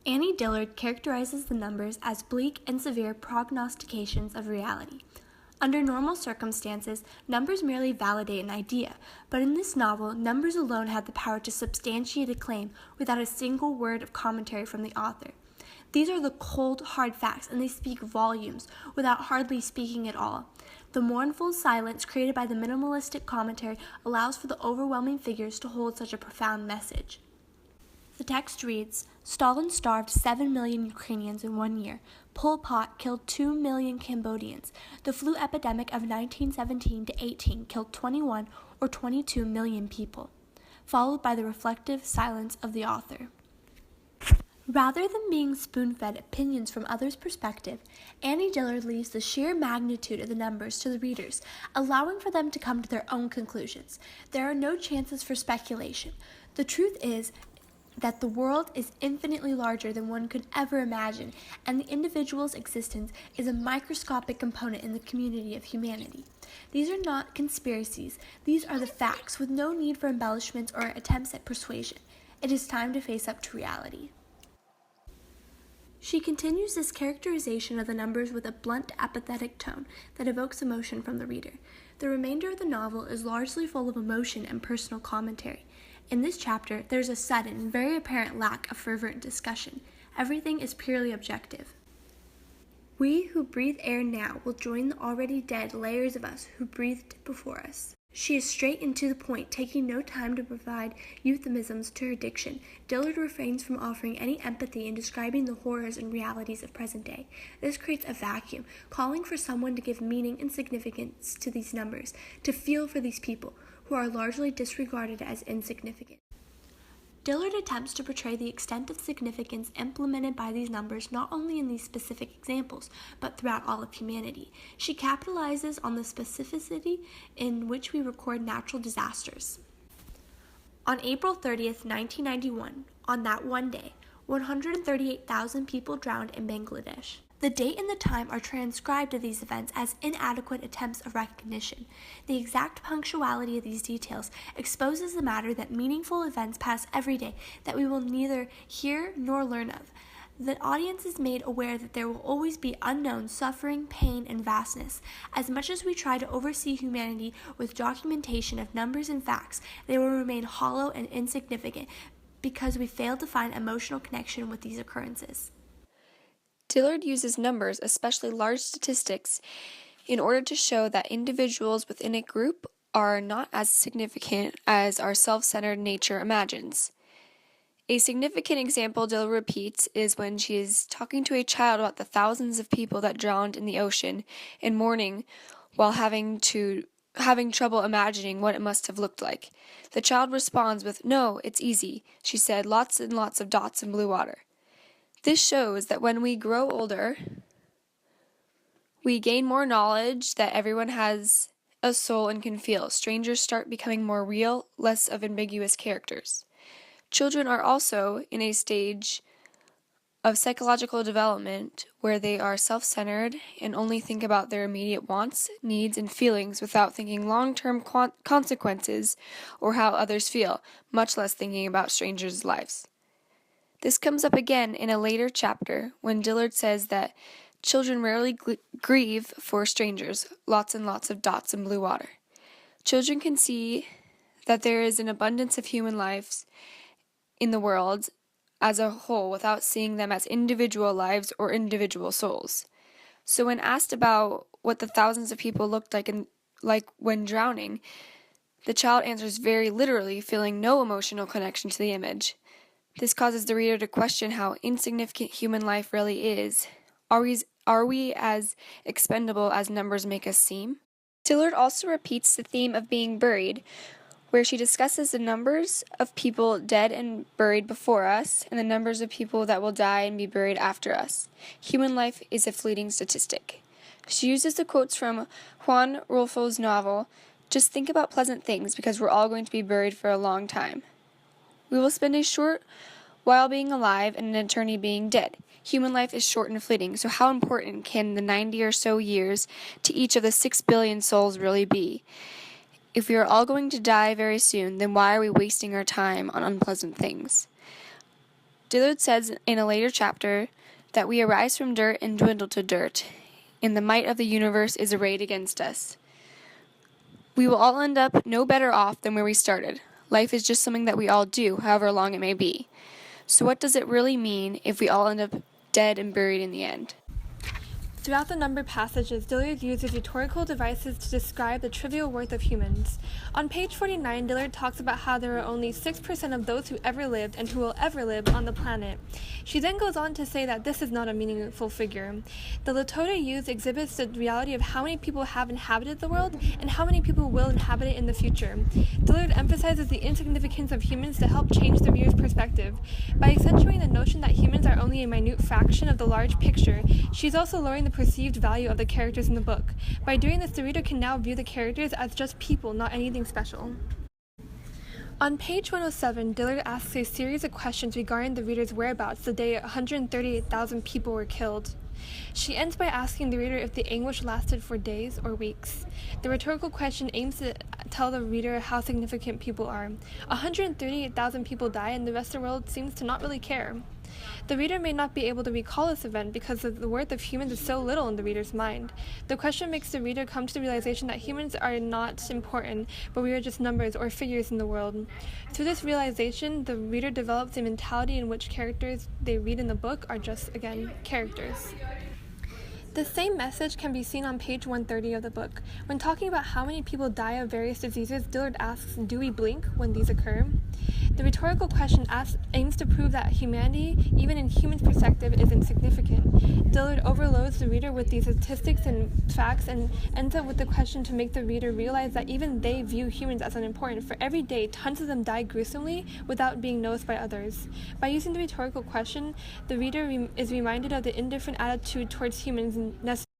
Annie Dillard characterizes the numbers as bleak and severe prognostications of reality. Under normal circumstances, numbers merely validate an idea, but in this novel, numbers alone have the power to substantiate a claim without a single word of commentary from the author. These are the cold, hard facts, and they speak volumes without hardly speaking at all. The mournful silence created by the minimalistic commentary allows for the overwhelming figures to hold such a profound message. The text reads, Stalin starved 7 million Ukrainians in 1 year. Pol Pot killed 2 million Cambodians. The flu epidemic of 1917 to 18 killed 21 or 22 million people, followed by the reflective silence of the author. Rather than being spoon-fed opinions from others' perspective, Annie Dillard leaves the sheer magnitude of the numbers to the readers, allowing for them to come to their own conclusions. There are no chances for speculation. The truth is that the world is infinitely larger than one could ever imagine, and the individual's existence is a microscopic component in the community of humanity. These are not conspiracies. These are the facts, with no need for embellishments or attempts at persuasion. It is time to face up to reality. She continues this characterization of the numbers with a blunt, apathetic tone that evokes emotion from the reader. The remainder of the novel is largely full of emotion and personal commentary. In this chapter, there's a sudden, very apparent lack of fervent discussion. Everything is purely objective. We who breathe air now will join the already dead layers of us who breathed before us. She is straight and to the point, taking no time to provide euphemisms to her diction. Dillard refrains from offering any empathy in describing the horrors and realities of present day. This creates a vacuum, calling for someone to give meaning and significance to these numbers, to feel for these people, who are largely disregarded as insignificant. Dillard attempts to portray the extent of significance implemented by these numbers not only in these specific examples, but throughout all of humanity. She capitalizes on the specificity in which we record natural disasters. On April 30th, 1991, on that one day, 138,000 people drowned in Bangladesh. The date and the time are transcribed of these events as inadequate attempts of recognition. The exact punctuality of these details exposes the matter that meaningful events pass every day that we will neither hear nor learn of. The audience is made aware that there will always be unknown suffering, pain, and vastness. As much as we try to oversee humanity with documentation of numbers and facts, they will remain hollow and insignificant because we fail to find emotional connection with these occurrences. Dillard uses numbers, especially large statistics, in order to show that individuals within a group are not as significant as our self-centered nature imagines. A significant example Dillard repeats is when she is talking to a child about the thousands of people that drowned in the ocean and mourning while having trouble imagining what it must have looked like. The child responds with, "No, it's easy," she said, "lots and lots of dots in blue water." This shows that when we grow older, we gain more knowledge that everyone has a soul and can feel. Strangers start becoming more real, less of ambiguous characters. Children are also in a stage of psychological development where they are self-centered and only think about their immediate wants, needs, and feelings without thinking long-term consequences or how others feel, much less thinking about strangers' lives. This comes up again in a later chapter when Dillard says that children rarely grieve for strangers, lots and lots of dots in blue water. Children can see that there is an abundance of human lives in the world as a whole without seeing them as individual lives or individual souls. So when asked about what the thousands of people looked like when drowning, the child answers very literally, feeling no emotional connection to the image. This causes the reader to question how insignificant human life really is. Are we as expendable as numbers make us seem? Dillard also repeats the theme of being buried, where she discusses the numbers of people dead and buried before us and the numbers of people that will die and be buried after us. Human life is a fleeting statistic. She uses the quotes from Juan Rulfo's novel, "Just think about pleasant things because we're all going to be buried for a long time. We will spend a short while being alive and an eternity being dead. Human life is short and fleeting, so how important can the 90 or so years to each of the 6 billion souls really be? If we are all going to die very soon, then why are we wasting our time on unpleasant things?" Dillard says in a later chapter that we arise from dirt and dwindle to dirt, and the might of the universe is arrayed against us. We will all end up no better off than where we started. Life is just something that we all do, however long it may be. So what does it really mean if we all end up dead and buried in the end? Throughout the numbered passages, Dillard uses rhetorical devices to describe the trivial worth of humans. On page 49, Dillard talks about how there are only 6% of those who ever lived and who will ever live on the planet. She then goes on to say that this is not a meaningful figure. The Latoda used exhibits the reality of how many people have inhabited the world and how many people will inhabit it in the future. Dillard emphasizes the insignificance of humans to help change the reader's perspective. By accentuating the notion that humans are only a minute fraction of the large picture, she's also lowering the perceived value of the characters in the book. By doing this, the reader can now view the characters as just people, not anything special. On page 107, Dillard asks a series of questions regarding the reader's whereabouts the day 138,000 people were killed. She ends by asking the reader if the anguish lasted for days or weeks. The rhetorical question aims to tell the reader how significant people are. 138,000 people die, and the rest of the world seems to not really care. The reader may not be able to recall this event because the worth of humans is so little in the reader's mind. The question makes the reader come to the realization that humans are not important, but we are just numbers or figures in the world. Through this realization, the reader develops a mentality in which characters they read in the book are just, again, characters. The same message can be seen on page 130 of the book. When talking about how many people die of various diseases, Dillard asks, do we blink when these occur? The rhetorical question aims to prove that humanity, even in human perspective, is insignificant. Dillard overloads the reader with these statistics and facts and ends up with the question to make the reader realize that even they view humans as unimportant. For every day, tons of them die gruesomely without being noticed by others. By using the rhetorical question, the reader is reminded of the indifferent attitude towards humans necessary